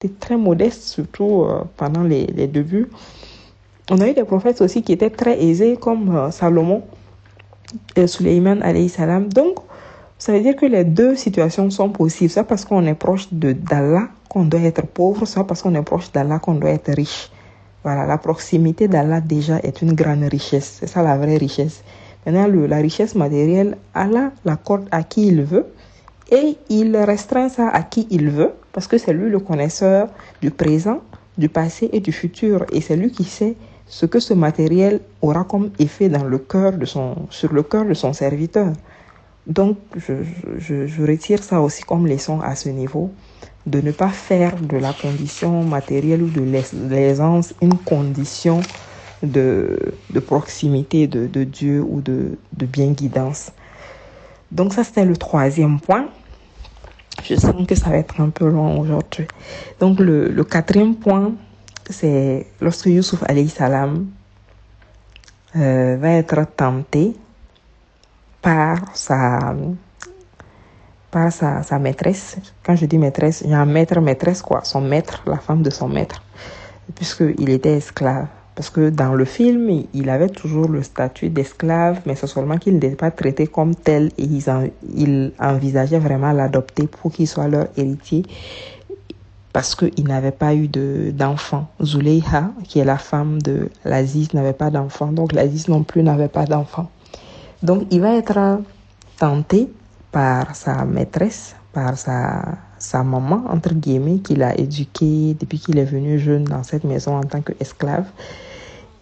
était très modeste, surtout pendant les débuts. On a eu des prophètes aussi qui étaient très aisés, comme Salomon et Suleiman alayhi salam. Donc, ça veut dire que les deux situations sont possibles. Soit parce qu'on est proche d'Allah qu'on doit être pauvre, soit parce qu'on est proche d'Allah qu'on doit être riche. Voilà, la proximité d'Allah déjà est une grande richesse. C'est ça la vraie richesse. Maintenant, la richesse matérielle, Allah l'accorde à qui il veut et il restreint ça à qui il veut parce que c'est lui le connaisseur du présent, du passé et du futur. Et c'est lui qui sait ce que ce matériel aura comme effet sur le cœur de son serviteur. Donc, je retire ça aussi comme leçon à ce niveau, de ne pas faire de la condition matérielle ou de l'aisance une condition de proximité de Dieu ou de bien-guidance. Donc ça, c'était le troisième point. Je sens que ça va être un peu long aujourd'hui. Donc le quatrième point, c'est lorsque Youssouf alayhi salam va être tenté par sa maîtresse. Quand je dis maîtresse, il y a un maîtresse quoi, son maître, la femme de son maître, puisqu'il était esclave. Parce que dans le film, il avait toujours le statut d'esclave, mais c'est seulement qu'il n'était pas traité comme tel et il envisageait vraiment l'adopter pour qu'il soit leur héritier parce qu'il n'avait pas eu d'enfant. Zuleyha, qui est la femme de l'Aziz, n'avait pas d'enfant, donc l'Aziz non plus n'avait pas d'enfant. Donc il va être tenté par sa maîtresse, par sa maman, entre guillemets, qu'il a éduqué depuis qu'il est venu jeune dans cette maison en tant qu'esclave.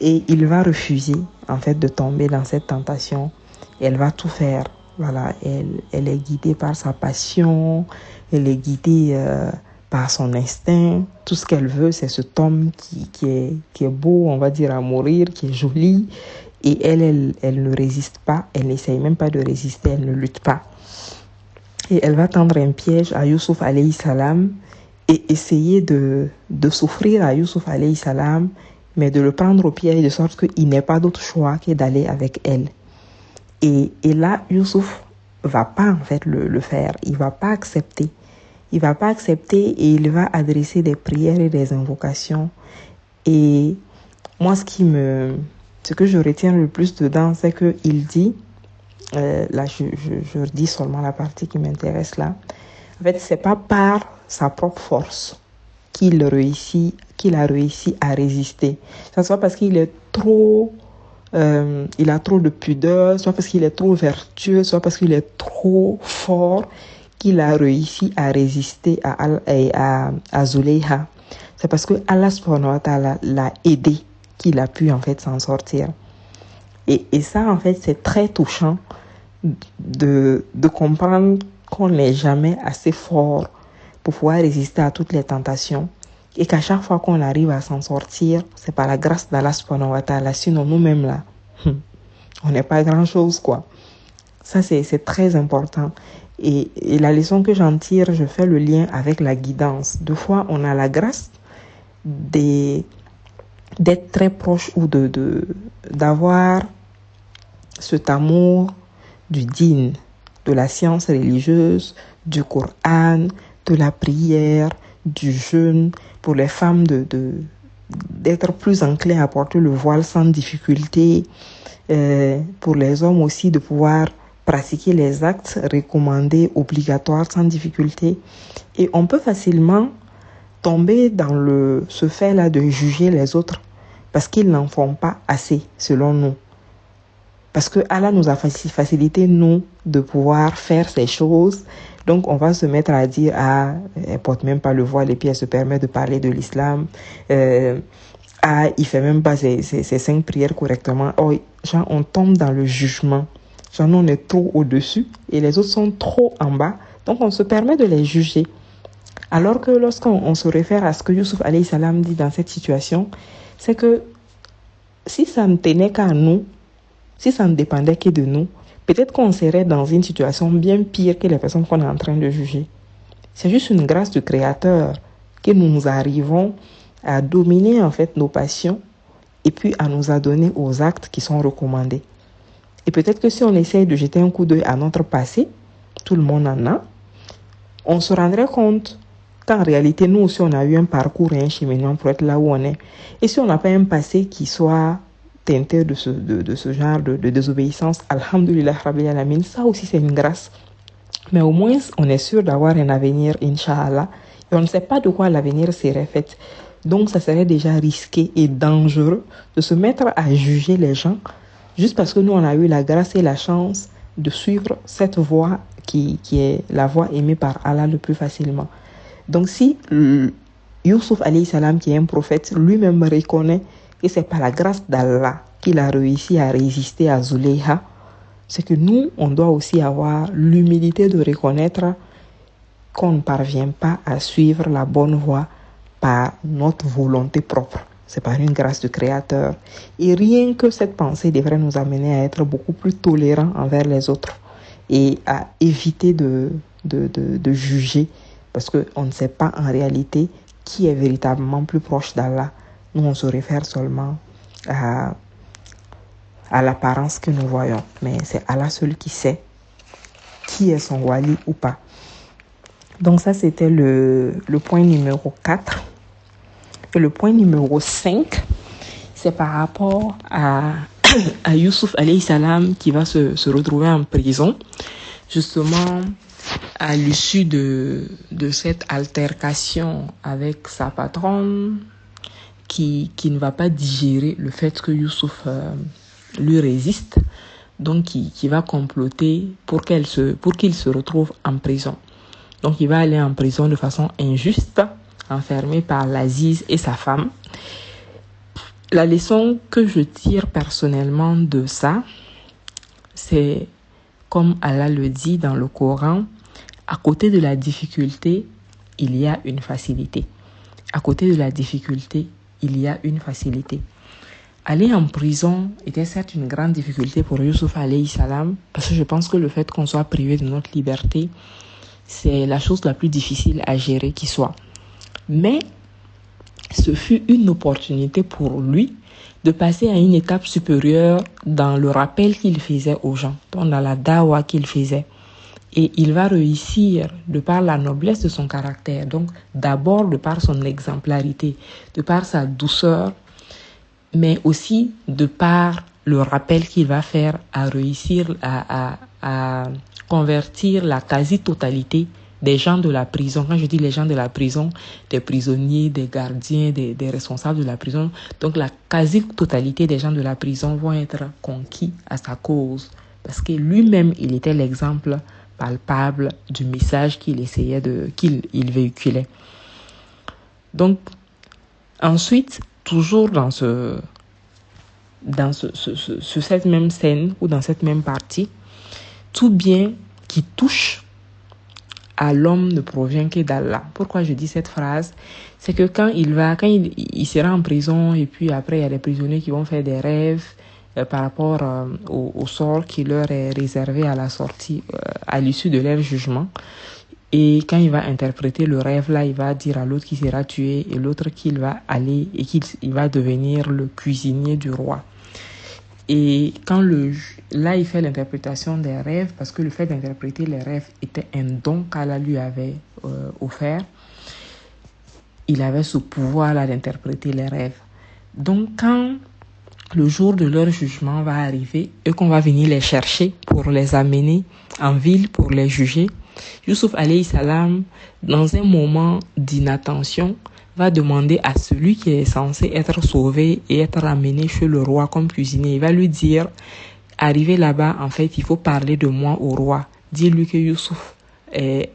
Et il va refuser, en fait, de tomber dans cette tentation. Elle va tout faire. Voilà, elle est guidée par sa passion, elle est guidée par son instinct. Tout ce qu'elle veut, c'est cet homme qui est beau, on va dire, à mourir, qui est joli. Et elle ne résiste pas, elle n'essaye même pas de résister, elle ne lutte pas. Et elle va tendre un piège à Youssouf alayhi salam et essayer de s'offrir à Youssouf alayhi salam, mais de le prendre au piège de sorte qu'il n'ait pas d'autre choix que d'aller avec elle. Et là, Youssouf va pas en fait le faire, il va pas accepter. Il va pas accepter et il va adresser des prières et des invocations. Et moi, ce que je retiens le plus dedans, c'est qu'il dit, là je dis seulement la partie qui m'intéresse là, en fait c'est pas par sa propre force qu'il a réussi à résister. Ça soit parce qu'il est trop il a trop de pudeur, soit parce qu'il est trop vertueux, soit parce qu'il est trop fort qu'il a réussi à résister à Zuleyha. C'est parce que Allah subhanahu wa ta'ala l'a aidé qu'il a pu en fait s'en sortir. Et ça en fait c'est très touchant de comprendre qu'on n'est jamais assez fort pour pouvoir résister à toutes les tentations et qu'à chaque fois qu'on arrive à s'en sortir, c'est par la grâce d'Allah subhanahu wa ta'ala. Sinon nous-mêmes là, on n'est pas grand chose quoi. Ça c'est très important. Et la leçon que j'en tire, je fais le lien avec la guidance. Deux fois on a la grâce d'être très proche ou d'avoir cet amour du dîn, de la science religieuse, du Coran, de la prière, du jeûne, pour les femmes d'être plus enclins à porter le voile sans difficulté, pour les hommes aussi de pouvoir pratiquer les actes recommandés, obligatoires sans difficulté. Et on peut facilement tomber dans ce fait-là de juger les autres parce qu'ils n'en font pas assez, selon nous. Parce que Allah nous a facilité, nous, de pouvoir faire ces choses. Donc, on va se mettre à dire, elle porte même pas le voile et puis elle se permet de parler de l'islam. Il fait même pas ses 5 prières correctement. Oh, genre, on tombe dans le jugement. Genre, nous, on est trop au-dessus et les autres sont trop en bas. Donc, on se permet de les juger. Alors que lorsqu'on se réfère à ce que Youssouf alayhi salam dit dans cette situation, c'est que si ça ne tenait qu'à nous, si ça ne dépendait que de nous, peut-être qu'on serait dans une situation bien pire que les personnes qu'on est en train de juger. C'est juste une grâce du Créateur que nous arrivons à dominer en fait nos passions et puis à nous adonner aux actes qui sont recommandés. Et peut-être que si on essaye de jeter un coup d'œil à notre passé, tout le monde en a, on se rendrait compte qu'en réalité, nous aussi, on a eu un parcours et un cheminement pour être là où on est. Et si on n'a pas un passé qui soit teinté de ce genre de désobéissance, alhamdoulilah, rabbil alamin, ça aussi, c'est une grâce. Mais au moins, on est sûr d'avoir un avenir, Inch'Allah. Et on ne sait pas de quoi l'avenir serait fait. Donc, ça serait déjà risqué et dangereux de se mettre à juger les gens juste parce que nous, on a eu la grâce et la chance de suivre cette voie qui est la voie aimée par Allah le plus facilement. Donc, si Youssouf alayhi salam, qui est un prophète, lui-même reconnaît que c'est par la grâce d'Allah qu'il a réussi à résister à Zuleyha, c'est que nous, on doit aussi avoir l'humilité de reconnaître qu'on ne parvient pas à suivre la bonne voie par notre volonté propre. C'est par une grâce du Créateur. Et rien que cette pensée devrait nous amener à être beaucoup plus tolérants envers les autres et à éviter de juger, parce qu'on ne sait pas en réalité qui est véritablement plus proche d'Allah. Nous, on se réfère seulement à l'apparence que nous voyons. Mais c'est Allah seul qui sait qui est son wali ou pas. Donc ça, c'était le point numéro 4. Et le point numéro 5, c'est par rapport à Youssouf alayhi salam qui va se retrouver en prison, justement à l'issue de cette altercation avec sa patronne qui ne va pas digérer le fait que Youssouf lui résiste, donc qui va comploter pour qu'il se retrouve en prison. Donc il va aller en prison de façon injuste, enfermé par l'Aziz et sa femme. La leçon que je tire personnellement de ça, c'est comme Allah le dit dans le Coran, à côté de la difficulté, il y a une facilité. À côté de la difficulté, il y a une facilité. Aller en prison était certes une grande difficulté pour Youssouf alayhi salam, parce que je pense que le fait qu'on soit privé de notre liberté, c'est la chose la plus difficile à gérer qui soit. Mais ce fut une opportunité pour lui de passer à une étape supérieure dans le rappel qu'il faisait aux gens, dans la dawa qu'il faisait. Et il va réussir de par la noblesse de son caractère, donc d'abord de par son exemplarité, de par sa douceur, mais aussi de par le rappel qu'il va faire à réussir à convertir la quasi-totalité des gens de la prison. Quand je dis les gens de la prison, des prisonniers, des gardiens, des responsables de la prison, donc la quasi-totalité des gens de la prison vont être conquis à sa cause, parce que lui-même, il était l'exemple palpable du message qu'il véhiculait. Donc, ensuite, toujours dans cette même scène ou dans cette même partie, tout bien qui touche à l'homme ne provient que d'Allah. Pourquoi je dis cette phrase? C'est que quand il sera en prison et puis après il y a des prisonniers qui vont faire des rêves par rapport au sort qui leur est réservé à la sortie, à l'issue de leur jugement. Et quand il va interpréter le rêve là, il va dire à l'autre qu'il sera tué et l'autre qu'il va aller et qu'il va devenir le cuisinier du roi. Et quand là, il fait l'interprétation des rêves, parce que le fait d'interpréter les rêves était un don qu'Allah lui avait offert. Il avait ce pouvoir-là d'interpréter les rêves. Donc, quand le jour de leur jugement va arriver et qu'on va venir les chercher pour les amener en ville, pour les juger, Youssouf alayhi salam, dans un moment d'inattention, va demander à celui qui est censé être sauvé et être amené chez le roi comme cuisinier. Il va lui dire, arrivé là-bas, en fait, il faut parler de moi au roi. Dis-lui que Youssouf est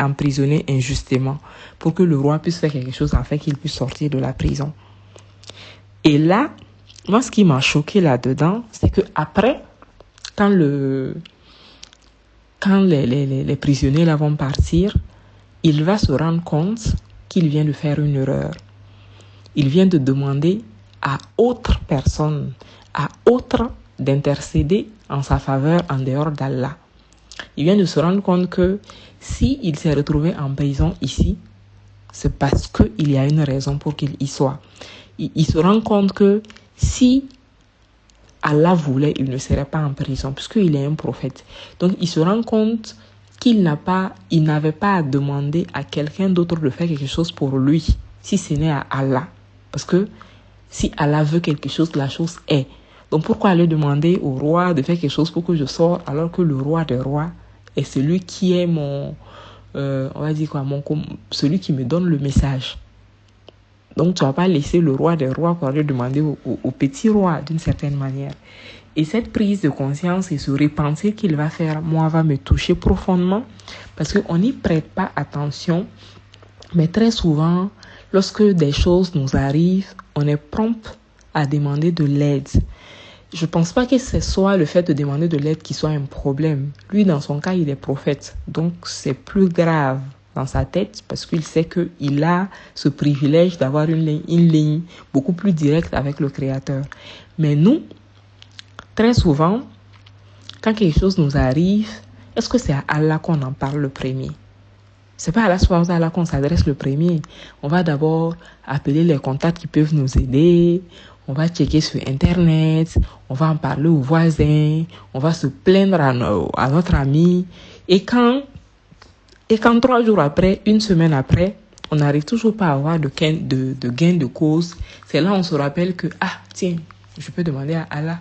emprisonné injustement pour que le roi puisse faire quelque chose afin qu'il puisse sortir de la prison. Et là, moi, ce qui m'a choqué là-dedans, c'est que après, quand les prisonniers là vont partir, il va se rendre compte qu'il vient de faire une erreur. Il vient de demander à autre personne, à autre d'intercéder en sa faveur en dehors d'Allah. Il vient de se rendre compte que si il s'est retrouvé en prison ici, c'est parce qu'il y a une raison pour qu'il y soit. Il se rend compte que si Allah voulait, il ne serait pas en prison, puisqu'il est un prophète. Donc il se rend compte il n'avait pas à demander à quelqu'un d'autre de faire quelque chose pour lui, si ce n'est à Allah. Parce que si Allah veut quelque chose, la chose est. Donc pourquoi aller demander au roi de faire quelque chose pour que je sorte, alors que le roi des rois est celui qui est mon, on va dire quoi, celui qui me donne le message. Donc tu vas pas laisser le roi des rois pour aller demander au petit roi d'une certaine manière. Et cette prise de conscience et ce repentir qu'il va faire, moi, va me toucher profondément parce qu'on n'y prête pas attention. Mais très souvent, lorsque des choses nous arrivent, on est prompt à demander de l'aide. Je ne pense pas que ce soit le fait de demander de l'aide qui soit un problème. Lui, dans son cas, il est prophète. Donc, c'est plus grave dans sa tête parce qu'il sait qu'il a ce privilège d'avoir une ligne beaucoup plus directe avec le Créateur. Mais nous, très souvent, quand quelque chose nous arrive, est-ce que c'est à Allah qu'on en parle le premier? C'est pas à Allah subhanahu wa ta'ala qu'on s'adresse le premier. On va d'abord appeler les contacts qui peuvent nous aider. On va checker sur Internet. On va en parler aux voisins. On va se plaindre à notre ami. Et quand 3 jours après, une semaine après, on n'arrive toujours pas à avoir de gain de cause, c'est là on se rappelle que, tiens, je peux demander à Allah.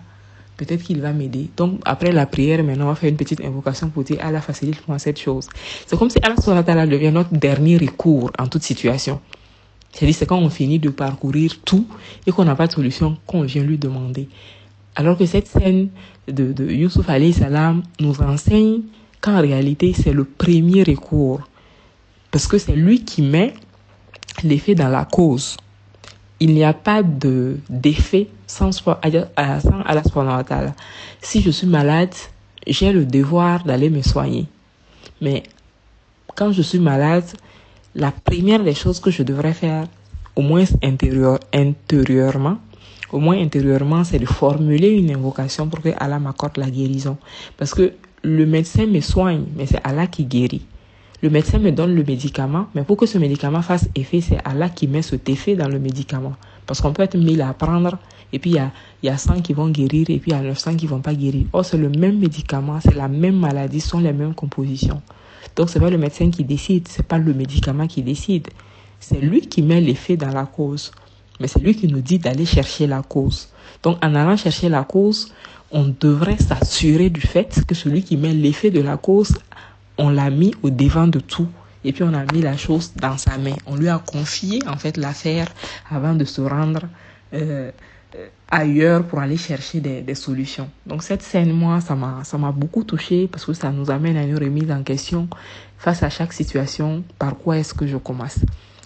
Peut-être qu'il va m'aider. Donc, après la prière, maintenant, on va faire une petite invocation pour dire Allah facilite-moi cette chose. C'est comme si Allah subhanahu wa ta'ala devient notre dernier recours en toute situation. C'est-à-dire, c'est quand on finit de parcourir tout et qu'on n'a pas de solution qu'on vient lui demander. Alors que cette scène de Youssouf alayhi salam nous enseigne qu'en réalité, c'est le premier recours. Parce que c'est lui qui met l'effet dans la cause. Il n'y a pas d'effet sans Allah subhanahu wa ta'ala. Si je suis malade, j'ai le devoir d'aller me soigner. Mais quand je suis malade, la première des choses que je devrais faire, au moins intérieurement, c'est de formuler une invocation pour que Allah m'accorde la guérison. Parce que le médecin me soigne, mais c'est Allah qui guérit. Le médecin me donne le médicament, mais pour que ce médicament fasse effet, c'est Allah qui met cet effet dans le médicament. Parce qu'on peut être 1000 à prendre, et puis il y a 100 qui vont guérir, et puis il y a 900 qui vont pas guérir. Or, c'est le même médicament, c'est la même maladie, ce sont les mêmes compositions. Donc, c'est pas le médecin qui décide, c'est pas le médicament qui décide. C'est lui qui met l'effet dans la cause. Mais c'est lui qui nous dit d'aller chercher la cause. Donc, en allant chercher la cause, on devrait s'assurer du fait que celui qui met l'effet de la cause, on l'a mis au devant de tout. Et puis, on a mis la chose dans sa main. On lui a confié, en fait, l'affaire avant de se rendre ailleurs pour aller chercher des solutions. Donc, cette scène, moi, ça m'a beaucoup touchée parce que ça nous amène à une remise en question face à chaque situation. Par quoi est-ce que je commence?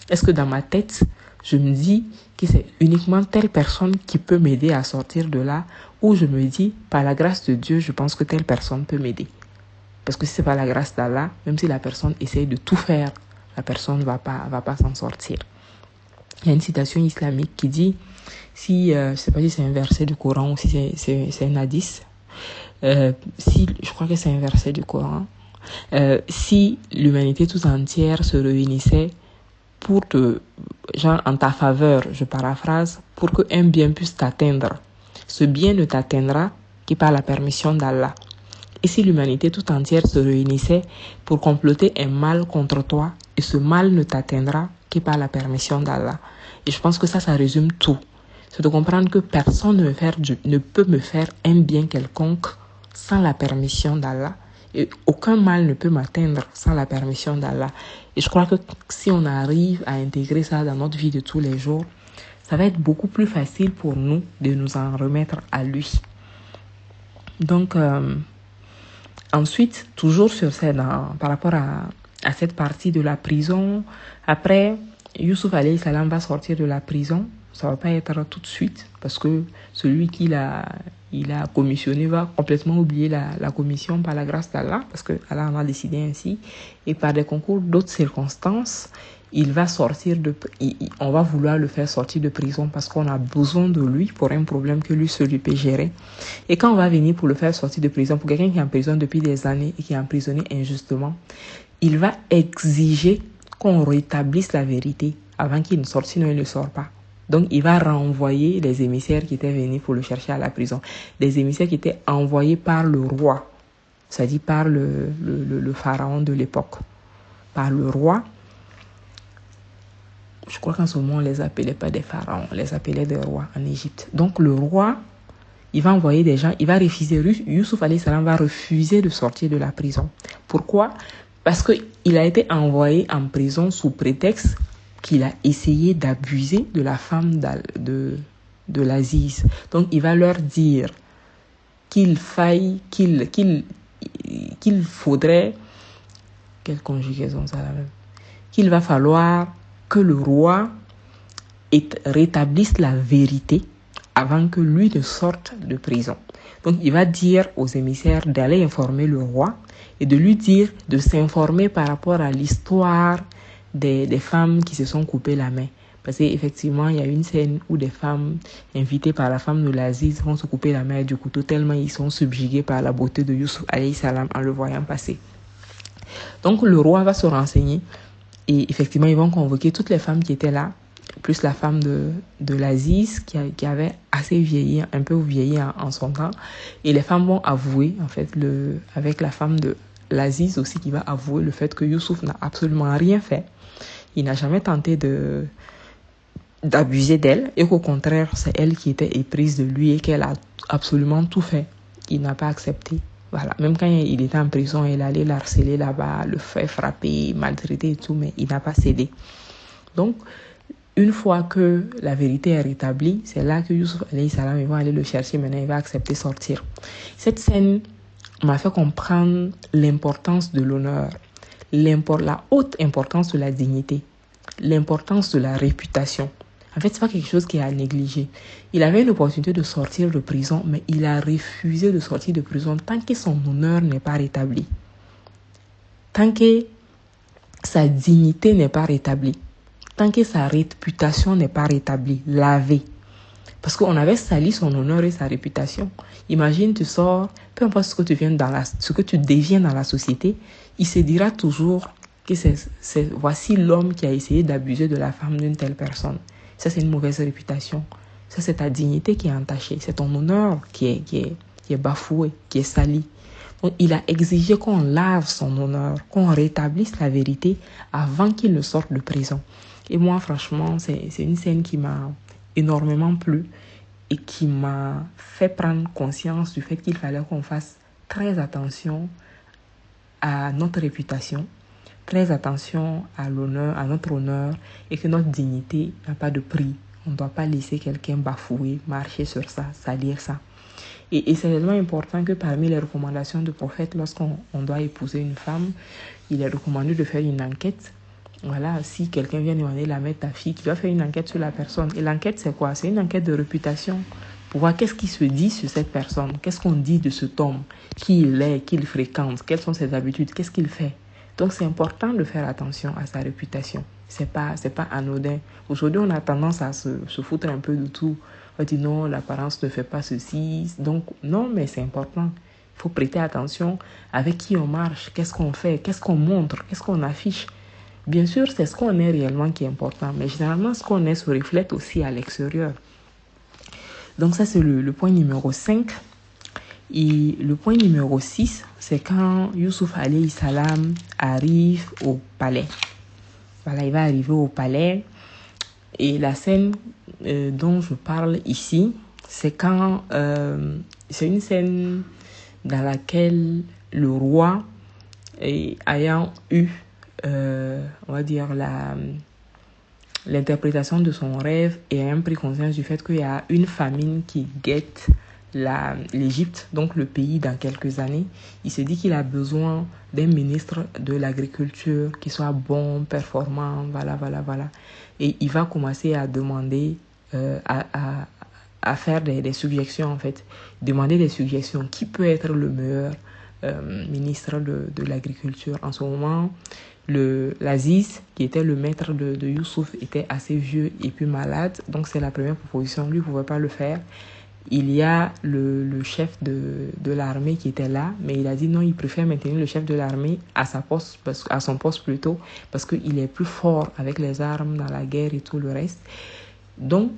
Est-ce que dans ma tête, je me dis que c'est uniquement telle personne qui peut m'aider à sortir de là, ou je me dis, par la grâce de Dieu, je pense que telle personne peut m'aider? Parce que si c'est pas la grâce d'Allah, même si la personne essaye de tout faire, la personne va pas s'en sortir. Il y a une citation islamique qui dit, je sais pas si c'est un verset du Coran ou si c'est un hadith, je crois que c'est un verset du Coran, si l'humanité tout entière se réunissait en ta faveur, je paraphrase, pour qu'un bien puisse t'atteindre, ce bien ne t'atteindra que par la permission d'Allah. Et si l'humanité tout entière se réunissait pour comploter un mal contre toi, et ce mal ne t'atteindra que par la permission d'Allah. Et je pense que ça résume tout. C'est de comprendre que personne ne peut me faire un bien quelconque sans la permission d'Allah. Et aucun mal ne peut m'atteindre sans la permission d'Allah. Et je crois que si on arrive à intégrer ça dans notre vie de tous les jours, ça va être beaucoup plus facile pour nous de nous en remettre à lui. Donc, ensuite, toujours par rapport à cette partie de la prison, après, Youssouf alayhi salam va sortir de la prison. Ça va pas être tout de suite parce que celui il a commissionné va complètement oublier la commission par la grâce d'Allah, parce que Allah en a décidé ainsi, et par des concours d'autres circonstances, on va vouloir le faire sortir de prison parce qu'on a besoin de lui pour un problème que lui seul peut gérer. Et quand on va venir pour le faire sortir de prison, pour quelqu'un qui est en prison depuis des années et qui est emprisonné injustement, il va exiger qu'on rétablisse la vérité avant qu'il ne sorte, sinon il ne sort pas. Donc, il va renvoyer les émissaires qui étaient venus pour le chercher à la prison. Des émissaires qui étaient envoyés par le roi. c'est-à-dire par le pharaon de l'époque, par le roi. Je crois qu'en ce moment, on ne les appelait pas des pharaons, on les appelait des rois en Égypte. Donc le roi, il va envoyer des gens, il va refuser, Youssouf alayhi salam va refuser de sortir de la prison. Pourquoi? Parce qu'il a été envoyé en prison sous prétexte qu'il a essayé d'abuser de la femme de l'Aziz. Donc il va leur dire qu'il faudrait, quelle conjugaison ça la même, qu'il va falloir que le roi rétablisse la vérité avant que lui ne sorte de prison. Donc il va dire aux émissaires d'aller informer le roi et de lui dire de s'informer par rapport à l'histoire des femmes qui se sont coupées la main. Parce qu'effectivement, il y a une scène où des femmes invitées par la femme de l'Aziz vont se couper la main du couteau tellement ils sont subjugués par la beauté de Youssouf alayhi salam en le voyant passer. Donc le roi va se renseigner et effectivement, ils vont convoquer toutes les femmes qui étaient là, plus la femme de l'Aziz qui avait assez vieilli, un peu vieilli en son temps. Et les femmes vont avouer, en fait, avec la femme de l'Aziz aussi qui va avouer le fait que Youssouf n'a absolument rien fait. Il n'a jamais tenté d'abuser d'elle et qu'au contraire, c'est elle qui était éprise de lui et qu'elle a absolument tout fait. Il n'a pas accepté. Voilà. Même quand il était en prison, elle allait l'harceler là-bas, le faire frapper, maltraiter et tout, mais il n'a pas cédé. Donc, une fois que la vérité est rétablie, c'est là que Youssouf alayhi salam, ils vont aller le chercher, maintenant il va accepter de sortir. Cette scène m'a fait comprendre l'importance de l'honneur, la haute importance de la dignité, l'importance de la réputation. En fait, c'est pas quelque chose qui est à négliger. Il avait l'opportunité de sortir de prison, mais il a refusé de sortir de prison tant que son honneur n'est pas rétabli. Tant que sa dignité n'est pas rétablie. Tant que sa réputation n'est pas rétablie, lavée. Parce qu'on avait sali son honneur et sa réputation. Imagine, tu sors, peu importe ce que tu deviens dans la société, il se dira toujours que voici l'homme qui a essayé d'abuser de la femme d'une telle personne. Ça, c'est une mauvaise réputation. Ça, c'est ta dignité qui est entachée. C'est ton honneur qui est bafoué, qui est sali. Donc, il a exigé qu'on lave son honneur, qu'on rétablisse la vérité avant qu'il ne sorte de prison. Et moi, franchement, c'est une scène qui m'a énormément plu et qui m'a fait prendre conscience du fait qu'il fallait qu'on fasse très attention à notre réputation, très attention à notre honneur et que notre dignité n'a pas de prix. On ne doit pas laisser quelqu'un bafouer, marcher sur ça, salir ça. Et c'est vraiment important que parmi les recommandations du prophète, lorsqu'on doit épouser une femme, il est recommandé de faire une enquête. Voilà, si quelqu'un vient demander la main de ta fille, tu dois faire une enquête sur la personne. Et l'enquête, c'est quoi? C'est une enquête de réputation. Pour voir qu'est-ce qui se dit sur cette personne. Qu'est-ce qu'on dit de cet homme? Qui il est, qui il fréquente, quelles sont ses habitudes, qu'est-ce qu'il fait? Donc, c'est important de faire attention à sa réputation. C'est pas anodin. Aujourd'hui, on a tendance à se foutre un peu de tout. On dit non, l'apparence ne fait pas ceci. Donc, non, mais c'est important. Il faut prêter attention avec qui on marche, qu'est-ce qu'on fait, qu'est-ce qu'on montre, qu'est-ce qu'on affiche. Bien sûr, c'est ce qu'on est réellement qui est important, mais généralement, ce qu'on est se reflète aussi à l'extérieur. Donc ça, c'est le point numéro 5. Et le point numéro 6, c'est quand Youssouf alayhi salam arrive au palais. Voilà, il va arriver au palais. Et la scène dont je parle ici, c'est quand c'est une scène dans laquelle le roi, ayant eu on va dire l'interprétation de son rêve et ayant pris conscience du fait qu'il y a une famine qui guette l'Égypte, donc le pays, dans quelques années, il se dit qu'il a besoin d'un ministre de l'agriculture qui soit bon, performant, voilà. Et il va commencer à demander, à faire des suggestions en fait. Demander des suggestions. Qui peut être le meilleur ministre de l'agriculture? En ce moment, l'Aziz, qui était le maître de Youssouf, était assez vieux et puis malade. Donc c'est la première proposition. Lui ne pouvait pas le faire. Il y a le chef de l'armée qui était là, mais il a dit non, il préfère maintenir le chef de l'armée à son poste plutôt, parce qu'il est plus fort avec les armes dans la guerre et tout le reste. Donc,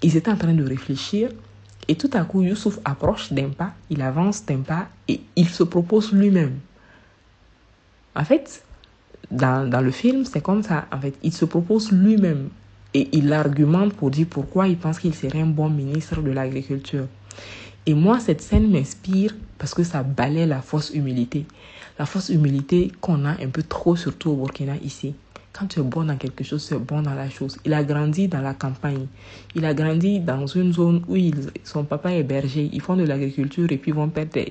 ils étaient en train de réfléchir Et tout à coup, Youssouf approche d'un pas, il avance d'un pas et il se propose lui-même. En fait, dans le film, c'est comme ça. En fait, il se propose lui-même et il argumente pour dire pourquoi il pense qu'il serait un bon ministre de l'Agriculture. Et moi, cette scène m'inspire parce que ça balaie la fausse humilité. La fausse humilité qu'on a un peu trop, surtout au Burkina ici. Quand tu es bon dans quelque chose, tu es bon dans la chose. Il a grandi dans la campagne. Il a grandi dans une zone où son papa est berger. Ils font de l'agriculture et puis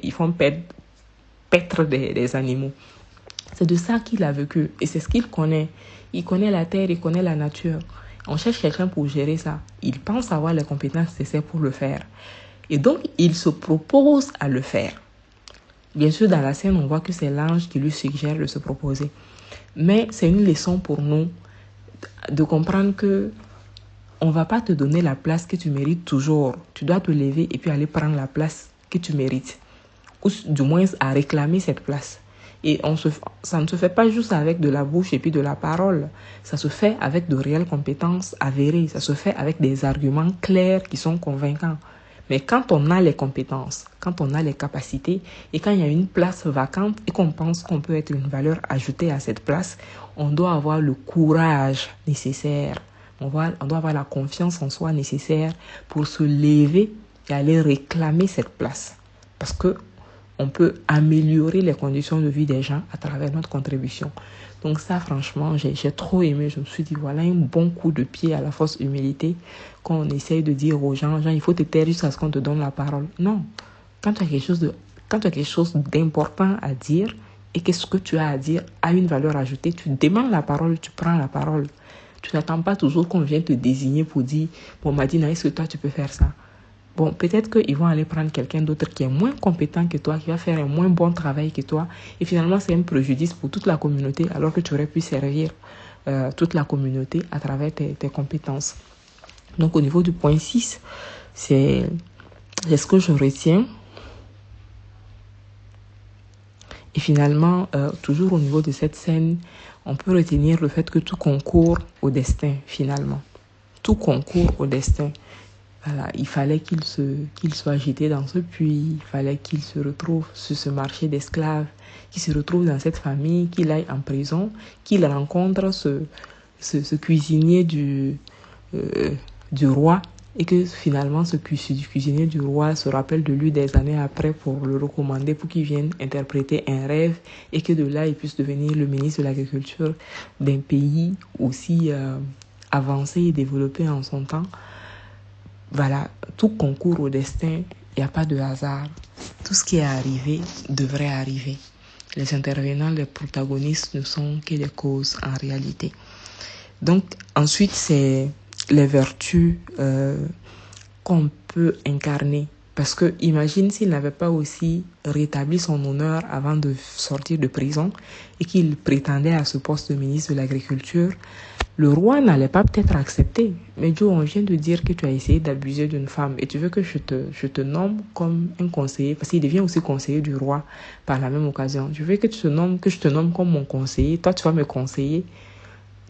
ils font paître des animaux. C'est de ça qu'il a vécu et c'est ce qu'il connaît. Il connaît la terre, il connaît la nature. On cherche quelqu'un pour gérer ça. Il pense avoir les compétences nécessaires pour le faire. Et donc, il se propose à le faire. Bien sûr, dans la scène, on voit que c'est l'ange qui lui suggère de se proposer. Mais c'est une leçon pour nous de comprendre que on ne va pas te donner la place que tu mérites toujours. Tu dois te lever et puis aller prendre la place que tu mérites. Ou du moins à réclamer cette place. Et ça ne se fait pas juste avec de la bouche et puis de la parole. Ça se fait avec de réelles compétences avérées. Ça se fait avec des arguments clairs qui sont convaincants. Mais quand on a les compétences, quand on a les capacités et quand il y a une place vacante et qu'on pense qu'on peut être une valeur ajoutée à cette place, on doit avoir le courage nécessaire. On doit avoir la confiance en soi nécessaire pour se lever et aller réclamer cette place. Parce que on peut améliorer les conditions de vie des gens à travers notre contribution. Donc ça, franchement, j'ai trop aimé. Je me suis dit, voilà un bon coup de pied à la fausse humilité quand on essaye de dire aux gens, il faut te taire jusqu'à ce qu'on te donne la parole. Non. Quand tu as quelque chose d'important à dire et que ce que tu as à dire a une valeur ajoutée, tu demandes la parole, tu prends la parole. Tu n'attends pas toujours qu'on vienne te désigner pour dire, bon, Madina, est-ce que toi, tu peux faire ça? Bon, peut-être qu'ils vont aller prendre quelqu'un d'autre qui est moins compétent que toi, qui va faire un moins bon travail que toi. Et finalement, c'est un préjudice pour toute la communauté, alors que tu aurais pu servir toute la communauté à travers tes compétences. Donc, au niveau du point 6, c'est ce que je retiens. Et finalement, toujours au niveau de cette scène, on peut retenir le fait que tout concourt au destin, finalement. Tout concourt au destin. Voilà, il fallait qu'il soit jeté dans ce puits, il fallait qu'il se retrouve sur ce marché d'esclaves, qu'il se retrouve dans cette famille, qu'il aille en prison, qu'il rencontre ce cuisinier du roi et que finalement ce cuisinier du roi se rappelle de lui des années après pour le recommander pour qu'il vienne interpréter un rêve et que de là il puisse devenir le ministre de l'Agriculture d'un pays aussi avancé et développé en son temps. Voilà, tout concourt au destin, il n'y a pas de hasard. Tout ce qui est arrivé devrait arriver. Les intervenants, les protagonistes ne sont que les causes en réalité. Donc, ensuite, c'est les vertus qu'on peut incarner. Parce que imagine s'il n'avait pas aussi rétabli son honneur avant de sortir de prison et qu'il prétendait à ce poste de ministre de l'Agriculture, le roi n'allait pas peut-être accepter. Mais Joe, on vient de dire que tu as essayé d'abuser d'une femme et tu veux que je te nomme comme un conseiller, parce qu'il devient aussi conseiller du roi par la même occasion. Je veux que je te nomme comme mon conseiller, toi tu vas me conseiller.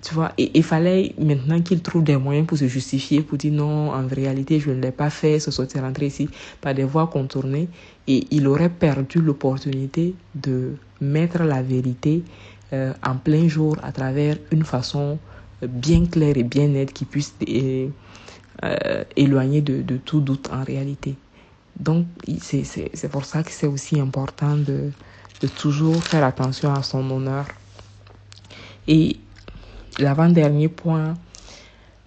Tu vois, et il fallait maintenant qu'il trouve des moyens pour se justifier, pour dire non, en réalité, je ne l'ai pas fait, se sortir rentrer ici par des voies contournées. Et il aurait perdu l'opportunité de mettre la vérité en plein jour à travers une façon bien claire et bien nette qui puisse éloigner de tout doute en réalité. Donc, c'est pour ça que c'est aussi important de toujours faire attention à son honneur. Et l'avant-dernier point,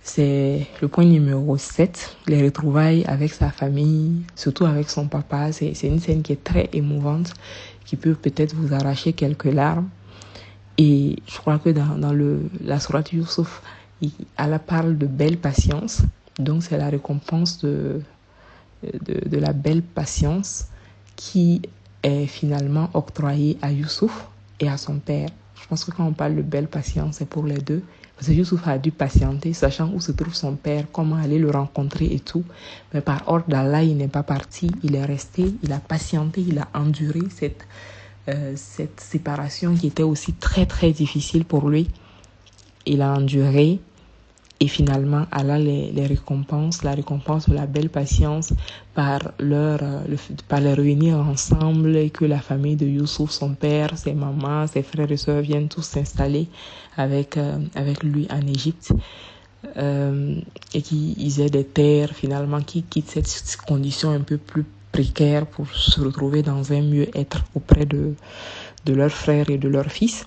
c'est le point numéro 7, les retrouvailles avec sa famille, surtout avec son papa. C'est une scène qui est très émouvante, qui peut peut-être vous arracher quelques larmes. Et je crois que dans la sourate Youssouf, Allah parle de belle patience. Donc c'est la récompense de la belle patience qui est finalement octroyée à Youssouf et à son père. Je pense que quand on parle de belle patience, c'est pour les deux. Parce que Youssouf a dû patienter, sachant où se trouve son père, comment aller le rencontrer et tout. Mais par ordre d'Allah, il n'est pas parti. Il est resté, il a patienté, il a enduré cette séparation qui était aussi très très difficile pour lui. Il a enduré Et finalement, Allah les récompense, la récompense de la belle patience par par les réunir ensemble et que la famille de Youssouf, son père, ses mamans, ses frères et sœurs viennent tous s'installer avec lui en Égypte. Et qu'ils aient des terres finalement qui quittent cette condition un peu plus précaire pour se retrouver dans un mieux-être auprès de leurs frères et de leurs fils.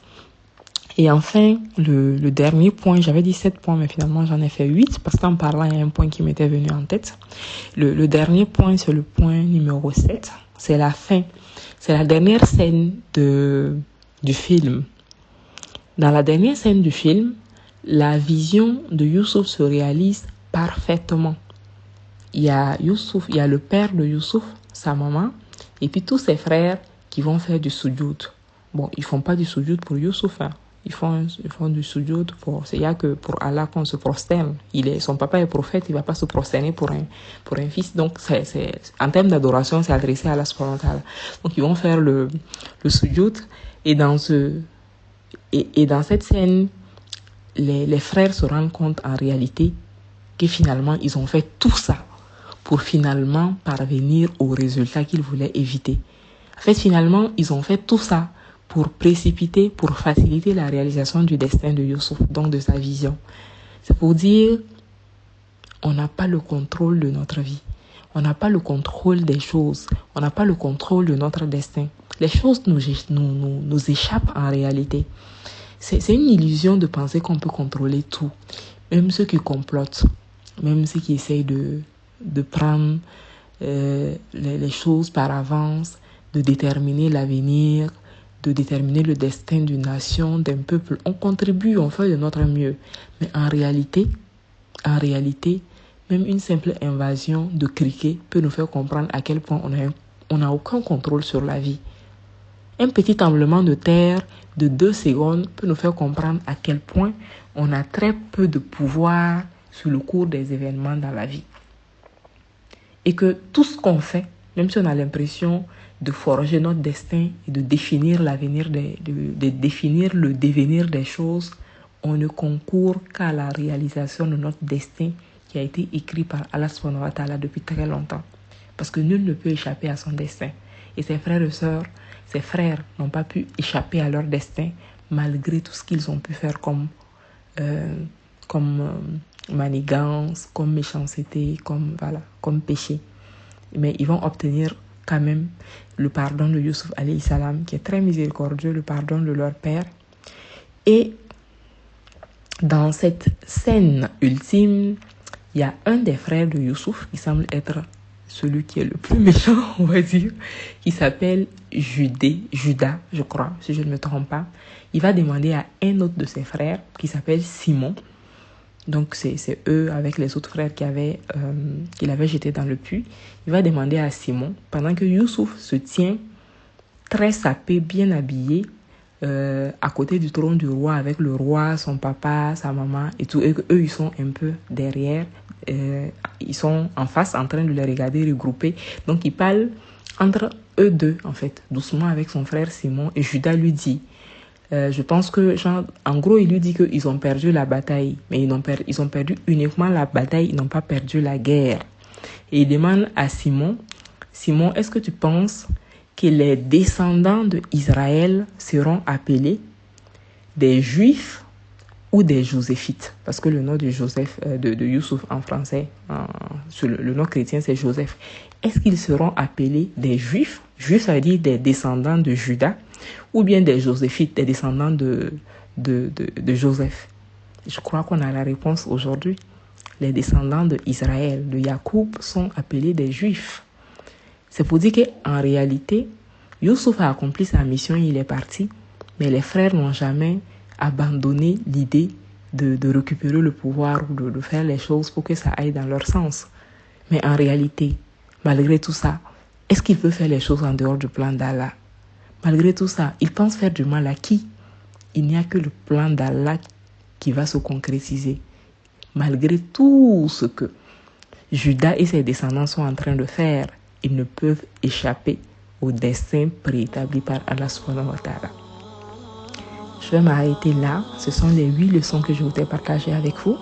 Et enfin, le dernier point, j'avais dit 7 points, mais finalement j'en ai fait 8 parce qu'en parlant, il y a un point qui m'était venu en tête. Le dernier point, c'est le point numéro 7. C'est la fin. C'est la dernière scène du film. Dans la dernière scène du film, la vision de Youssouf se réalise parfaitement. Il y a le père de Youssouf, sa maman, et puis tous ses frères qui vont faire du soujoud. Bon, ils font pas du soujoud pour Youssouf, hein. Ils font du soujoud il y a que pour Allah qu'on se prosterne. Son papa est prophète, il va pas se prosterner pour un fils. Donc, en termes d'adoration, c'est adressé à Allah subhanahu wa ta'ala. Donc, ils vont faire le soujoud. Et dans cette scène, les frères se rendent compte en réalité que finalement, ils ont fait tout ça pour finalement parvenir au résultat qu'ils voulaient éviter. En fait, finalement, ils ont fait tout ça pour faciliter la réalisation du destin de Youssouf, donc de sa vision. C'est pour dire, on n'a pas le contrôle de notre vie. On n'a pas le contrôle des choses. On n'a pas le contrôle de notre destin. Les choses nous échappent en réalité. C'est une illusion de penser qu'on peut contrôler tout. Même ceux qui complotent, même ceux qui essayent de prendre les choses par avance, de déterminer l'avenir, de déterminer le destin d'une nation, d'un peuple. On contribue, on fait de notre mieux. Mais en réalité, même une simple invasion de criquets peut nous faire comprendre à quel point on n'a aucun contrôle sur la vie. Un petit tremblement de terre de 2 secondes peut nous faire comprendre à quel point on a très peu de pouvoir sur le cours des événements dans la vie. Et que tout ce qu'on fait, même si on a l'impression de forger notre destin et de définir l'avenir, de définir le devenir des choses, on ne concourt qu'à la réalisation de notre destin qui a été écrit par Allah subhanahu wa ta'ala depuis très longtemps. Parce que nul ne peut échapper à son destin. Et ses frères et sœurs, ses frères n'ont pas pu échapper à leur destin malgré tout ce qu'ils ont pu faire comme manigance, comme méchanceté, comme péché. Mais ils vont obtenir quand même le pardon de Youssouf alayhi salam, qui est très miséricordieux, le pardon de leur père. Et dans cette scène ultime, il y a un des frères de Youssouf qui semble être celui qui est le plus méchant, on va dire, qui s'appelle Judas, je crois, si je ne me trompe pas. Il va demander à un autre de ses frères, qui s'appelle Simon. Donc, c'est eux, avec les autres frères qu'il avait jetés dans le puits. Il va demander à Simon, pendant que Youssouf se tient très sapé, bien habillé, à côté du trône du roi, avec le roi, son papa, sa maman et tout. Et eux, ils sont un peu derrière. Ils sont en face, en train de les regarder regroupés. Donc, il parle entre eux deux, en fait, doucement avec son frère Simon. Et Judas lui dit... je pense que, en gros, il lui dit qu'ils ont perdu la bataille. Mais ils ont perdu uniquement la bataille, ils n'ont pas perdu la guerre. Et il demande à Simon, est-ce que tu penses que les descendants d'Israël seront appelés des Juifs ou des Joséphites? Parce que le nom de Joseph, de Youssouf en français, le nom chrétien, c'est Joseph. Est-ce qu'ils seront appelés des Juifs? Juifs, ça veut dire des descendants de Judas, ou bien des Joséphites, des descendants de Joseph. Je crois qu'on a la réponse aujourd'hui. Les descendants d'Israël, de Jacob, sont appelés des Juifs. C'est pour dire qu'en réalité, Youssouf a accompli sa mission, il est parti, mais les frères n'ont jamais abandonné l'idée de récupérer le pouvoir ou de faire les choses pour que ça aille dans leur sens. Mais en réalité, malgré tout ça, est-ce qu'il peut faire les choses en dehors du plan d'Allah? Malgré tout ça, il pense faire du mal à qui? Il n'y a que le plan d'Allah qui va se concrétiser. Malgré tout ce que Judas et ses descendants sont en train de faire, ils ne peuvent échapper au destin préétabli par Allah subhanahu wa ta'ala. Je vais m'arrêter là. Ce sont les 8 leçons que je voudrais partager avec vous.